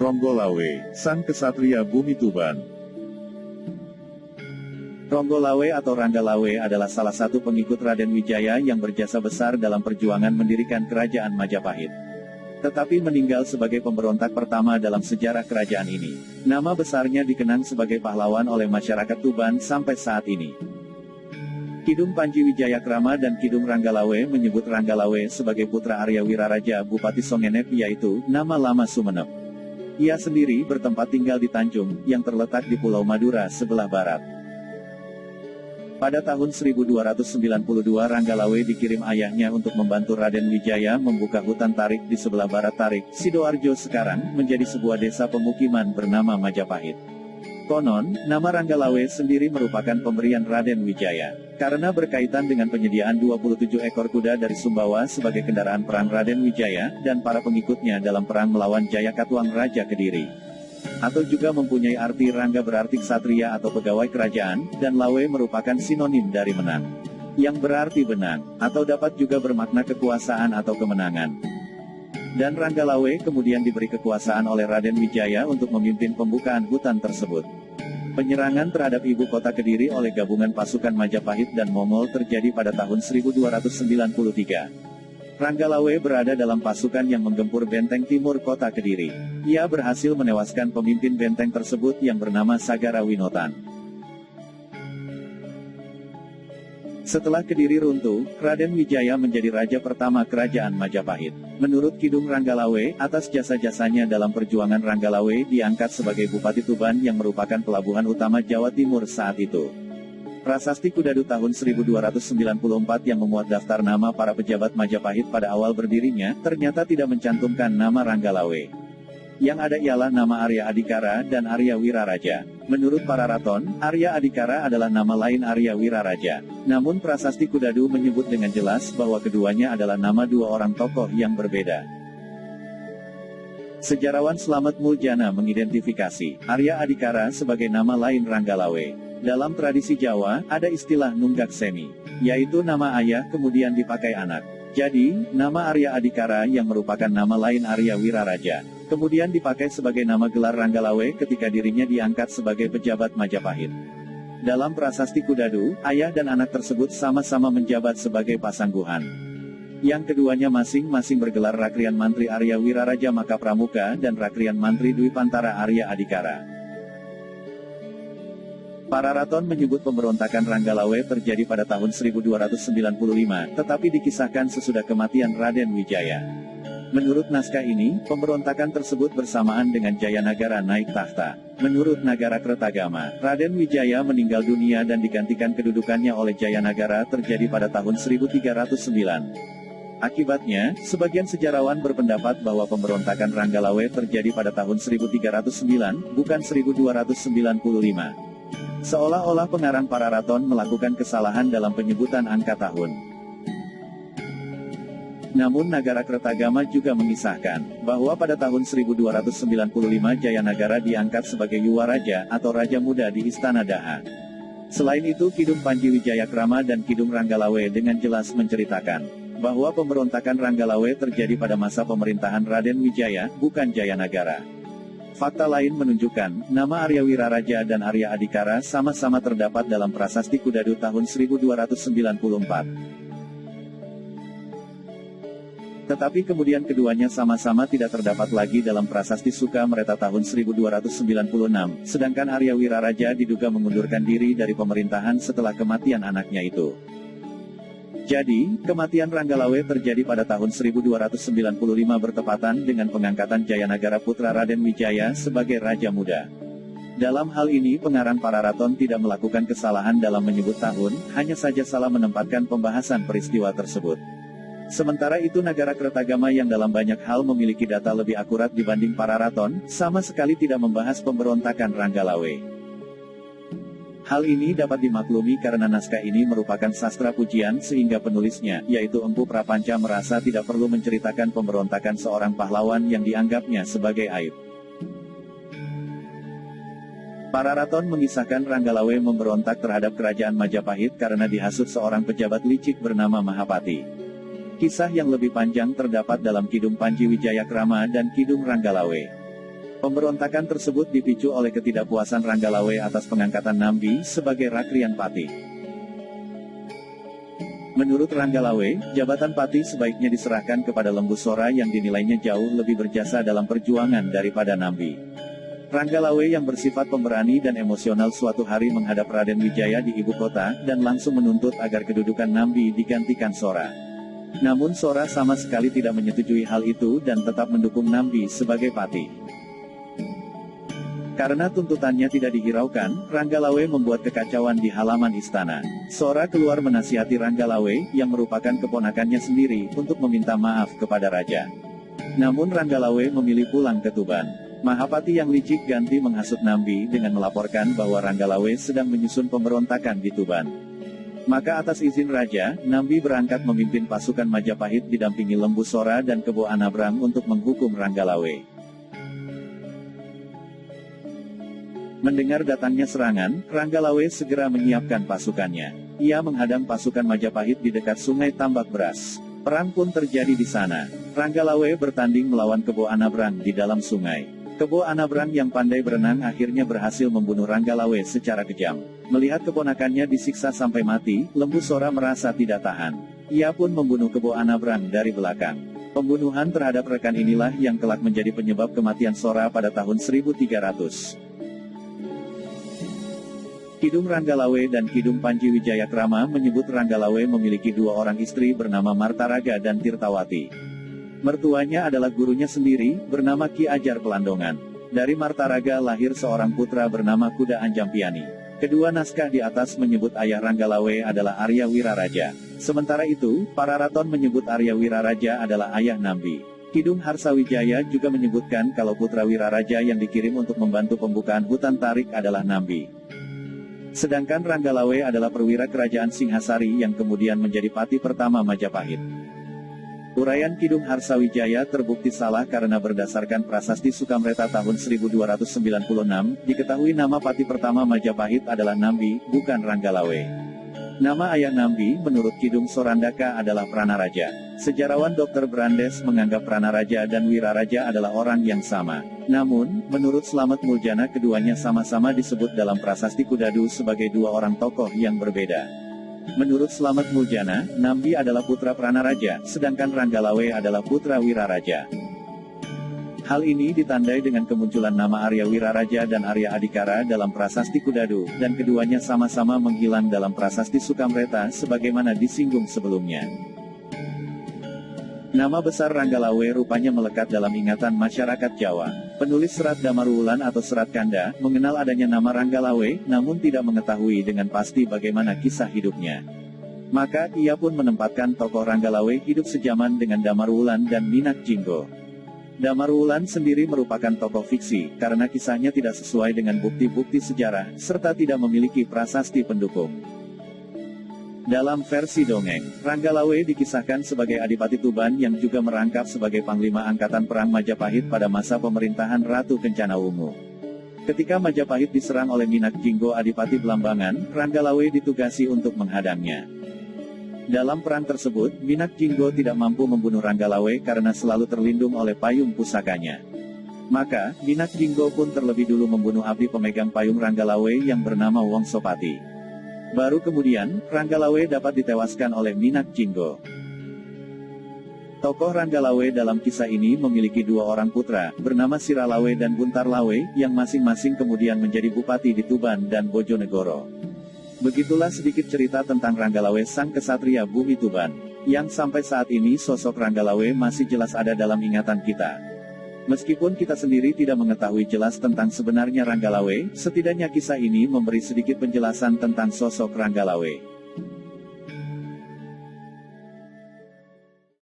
Ronggolawe, sang kesatria bumi Tuban. Ronggolawe atau Ranggalawe adalah salah satu pengikut Raden Wijaya yang berjasa besar dalam perjuangan mendirikan kerajaan Majapahit. Tetapi meninggal sebagai pemberontak pertama dalam sejarah kerajaan ini. Nama besarnya dikenang sebagai pahlawan oleh masyarakat Tuban sampai saat ini. Kidung Panji Wijayakrama dan Kidung Ranggalawe menyebut Ranggalawe sebagai putra Arya Wiraraja Bupati Songenep, yaitu nama lama Sumenep. Ia sendiri bertempat tinggal di Tanjung, yang terletak di Pulau Madura sebelah barat. Pada tahun 1292 Ranggalawe dikirim ayahnya untuk membantu Raden Wijaya membuka hutan tarik di sebelah barat Tarik, Sidoarjo sekarang, menjadi sebuah desa pemukiman bernama Majapahit. Konon, nama Ranggalawe sendiri merupakan pemberian Raden Wijaya, karena berkaitan dengan penyediaan 27 ekor kuda dari Sumbawa sebagai kendaraan perang Raden Wijaya, dan para pengikutnya dalam perang melawan Jayakatwang Raja Kediri. Atau juga mempunyai arti Rangga berarti ksatria atau pegawai kerajaan, dan Lawe merupakan sinonim dari menang, yang berarti benang, atau dapat juga bermakna kekuasaan atau kemenangan. Dan Ranggalawe kemudian diberi kekuasaan oleh Raden Wijaya untuk memimpin pembukaan hutan tersebut. Penyerangan terhadap ibu kota Kediri oleh gabungan pasukan Majapahit dan Mongol terjadi pada tahun 1293. Ranggalawe berada dalam pasukan yang menggempur benteng timur kota Kediri. Ia berhasil menewaskan pemimpin benteng tersebut yang bernama Sagara Winotan. Setelah Kediri runtuh, Raden Wijaya menjadi raja pertama kerajaan Majapahit. Menurut Kidung Ranggalawe, atas jasa-jasanya dalam perjuangan Ranggalawe diangkat sebagai Bupati Tuban yang merupakan pelabuhan utama Jawa Timur saat itu. Prasasti Kudadu tahun 1294 yang memuat daftar nama para pejabat Majapahit pada awal berdirinya, ternyata tidak mencantumkan nama Ranggalawe. Yang ada ialah nama Arya Adikara dan Arya Wiraraja. Menurut para raton, Arya Adikara adalah nama lain Arya Wiraraja. Namun Prasasti Kudadu menyebut dengan jelas bahwa keduanya adalah nama dua orang tokoh yang berbeda. Sejarawan Slamet Muljana mengidentifikasi Arya Adikara sebagai nama lain Ranggalawe. Dalam tradisi Jawa, ada istilah nunggak semi, yaitu nama ayah kemudian dipakai anak. Jadi, nama Arya Adikara yang merupakan nama lain Arya Wiraraja, kemudian dipakai sebagai nama gelar Ranggalawe ketika dirinya diangkat sebagai pejabat Majapahit. Dalam Prasasti Kudadu, ayah dan anak tersebut sama-sama menjabat sebagai pasangguhan. Yang keduanya masing-masing bergelar Rakrian Mantri Arya Wiraraja Makapramuka dan Rakrian Mantri Dwi Pantara Arya Adikara. Para raton menyebut pemberontakan Ranggalawe terjadi pada tahun 1295, tetapi dikisahkan sesudah kematian Raden Wijaya. Menurut naskah ini, pemberontakan tersebut bersamaan dengan Jayanagara naik tahta. Menurut Nagara Kertagama, Raden Wijaya meninggal dunia dan digantikan kedudukannya oleh Jayanagara terjadi pada tahun 1309. Akibatnya, sebagian sejarawan berpendapat bahwa pemberontakan Ranggalawe terjadi pada tahun 1309, bukan 1295. Seolah-olah pengarang para raton melakukan kesalahan dalam penyebutan angka tahun. Namun Nagara Kertagama juga mengisahkan bahwa pada tahun 1295 Jayanagara diangkat sebagai Yuwaraja atau Raja Muda di Istana Daha. Selain itu Kidung Panji Wijayakrama dan Kidung Ranggalawe dengan jelas menceritakan bahwa pemberontakan Ranggalawe terjadi pada masa pemerintahan Raden Wijaya, bukan Jayanagara. Fakta lain menunjukkan, nama Arya Wiraraja dan Arya Adikara sama-sama terdapat dalam Prasasti Kudadu tahun 1294. Tetapi kemudian keduanya sama-sama tidak terdapat lagi dalam Prasasti Sukamreta tahun 1296, sedangkan Arya Wiraraja diduga mengundurkan diri dari pemerintahan setelah kematian anaknya itu. Jadi, kematian Ranggalawe terjadi pada tahun 1295 bertepatan dengan pengangkatan Jayanagara putra Raden Wijaya sebagai Raja Muda. Dalam hal ini pengarang para raton tidak melakukan kesalahan dalam menyebut tahun, hanya saja salah menempatkan pembahasan peristiwa tersebut. Sementara itu Nagara Kertagama yang dalam banyak hal memiliki data lebih akurat dibanding para raton, sama sekali tidak membahas pemberontakan Ranggalawe. Hal ini dapat dimaklumi karena naskah ini merupakan sastra pujian sehingga penulisnya, yaitu Empu Prapanca merasa tidak perlu menceritakan pemberontakan seorang pahlawan yang dianggapnya sebagai aib. Para raton mengisahkan Ranggalawe memberontak terhadap kerajaan Majapahit karena dihasut seorang pejabat licik bernama Mahapati. Kisah yang lebih panjang terdapat dalam Kidung Panji Wijayakrama dan Kidung Ranggalawe. Pemberontakan tersebut dipicu oleh ketidakpuasan Ranggalawe atas pengangkatan Nambi sebagai Rakrian Pati. Menurut Ranggalawe, jabatan Pati sebaiknya diserahkan kepada Lembu Sora yang dinilainya jauh lebih berjasa dalam perjuangan daripada Nambi. Ranggalawe yang bersifat pemberani dan emosional suatu hari menghadap Raden Wijaya di ibu kota, dan langsung menuntut agar kedudukan Nambi digantikan Sora. Namun Sora sama sekali tidak menyetujui hal itu dan tetap mendukung Nambi sebagai Pati. Karena tuntutannya tidak dihiraukan, Ranggalawe membuat kekacauan di halaman istana. Sora keluar menasihati Ranggalawe, yang merupakan keponakannya sendiri, untuk meminta maaf kepada raja. Namun Ranggalawe memilih pulang ke Tuban. Mahapati yang licik ganti menghasut Nambi dengan melaporkan bahwa Ranggalawe sedang menyusun pemberontakan di Tuban. Maka atas izin raja, Nambi berangkat memimpin pasukan Majapahit didampingi Lembu Sora dan Kebo Anabrang untuk menghukum Ranggalawe. Mendengar datangnya serangan, Ranggalawe segera menyiapkan pasukannya. Ia menghadang pasukan Majapahit di dekat Sungai Tambak Beras. Perang pun terjadi di sana. Ranggalawe bertanding melawan Kebo Anabrang di dalam sungai. Kebo Anabrang yang pandai berenang akhirnya berhasil membunuh Ranggalawe secara kejam. Melihat keponakannya disiksa sampai mati, Lembu Sora merasa tidak tahan. Ia pun membunuh Kebo Anabrang dari belakang. Pembunuhan terhadap rekan inilah yang kelak menjadi penyebab kematian Sora pada tahun 1300. Kidung Ranggalawe dan Kidung Panji Wijayakrama menyebut Ranggalawe memiliki dua orang istri bernama Martaraga dan Tirtawati. Mertuanya adalah gurunya sendiri, bernama Ki Ajar Pelandongan. Dari Martaraga lahir seorang putra bernama Kuda Anjampiani. Kedua naskah di atas menyebut ayah Ranggalawe adalah Arya Wiraraja. Sementara itu, para raton menyebut Arya Wiraraja adalah ayah Nambi. Kidung Harsawijaya juga menyebutkan kalau putra Wiraraja yang dikirim untuk membantu pembukaan hutan tarik adalah Nambi. Sedangkan Ranggalawe adalah perwira kerajaan Singhasari yang kemudian menjadi Pati pertama Majapahit. Uraian Kidung Harsawijaya terbukti salah karena berdasarkan Prasasti Sukamreta tahun 1296, diketahui nama Pati pertama Majapahit adalah Nambi, bukan Ranggalawe. Nama ayah Nambi menurut Kidung Sorandaka adalah Pranaraja. Sejarawan Dr. Brandes menganggap Pranaraja dan Wiraraja adalah orang yang sama. Namun, menurut Slamet Muljana keduanya sama-sama disebut dalam Prasasti Kudadu sebagai dua orang tokoh yang berbeda. Menurut Slamet Muljana, Nambi adalah putra Pranaraja, sedangkan Ranggalawe adalah putra Wiraraja. Hal ini ditandai dengan kemunculan nama Arya Wiraraja dan Arya Adikara dalam Prasasti Kudadu, dan keduanya sama-sama menghilang dalam Prasasti Sukamreta sebagaimana disinggung sebelumnya. Nama besar Ranggalawe rupanya melekat dalam ingatan masyarakat Jawa. Penulis Serat Damaruwulan atau Serat Kanda mengenal adanya nama Ranggalawe, namun tidak mengetahui dengan pasti bagaimana kisah hidupnya. Maka ia pun menempatkan tokoh Ranggalawe hidup sejaman dengan Damaruwulan dan Minak Jinggo. Damaruwulan sendiri merupakan tokoh fiksi, karena kisahnya tidak sesuai dengan bukti-bukti sejarah, serta tidak memiliki prasasti pendukung. Dalam versi dongeng, Ranggalawe dikisahkan sebagai Adipati Tuban yang juga merangkap sebagai Panglima Angkatan Perang Majapahit pada masa pemerintahan Ratu Kencana Wungu. Ketika Majapahit diserang oleh Minak Jinggo Adipati Blambangan, Ranggalawe ditugasi untuk menghadangnya. Dalam perang tersebut, Minak Jinggo tidak mampu membunuh Ranggalawe karena selalu terlindung oleh payung pusakanya. Maka, Minak Jinggo pun terlebih dulu membunuh abdi pemegang payung Ranggalawe yang bernama Wongsopati. Baru kemudian, Ranggalawe dapat ditewaskan oleh Minak Jinggo. Tokoh Ranggalawe dalam kisah ini memiliki dua orang putra, bernama Siralawe dan Buntarlawe, yang masing-masing kemudian menjadi bupati di Tuban dan Bojonegoro. Begitulah sedikit cerita tentang Ranggalawe sang kesatria bumi Tuban, yang sampai saat ini sosok Ranggalawe masih jelas ada dalam ingatan kita. Meskipun kita sendiri tidak mengetahui jelas tentang sebenarnya Ranggalawe, setidaknya kisah ini memberi sedikit penjelasan tentang sosok Ranggalawe.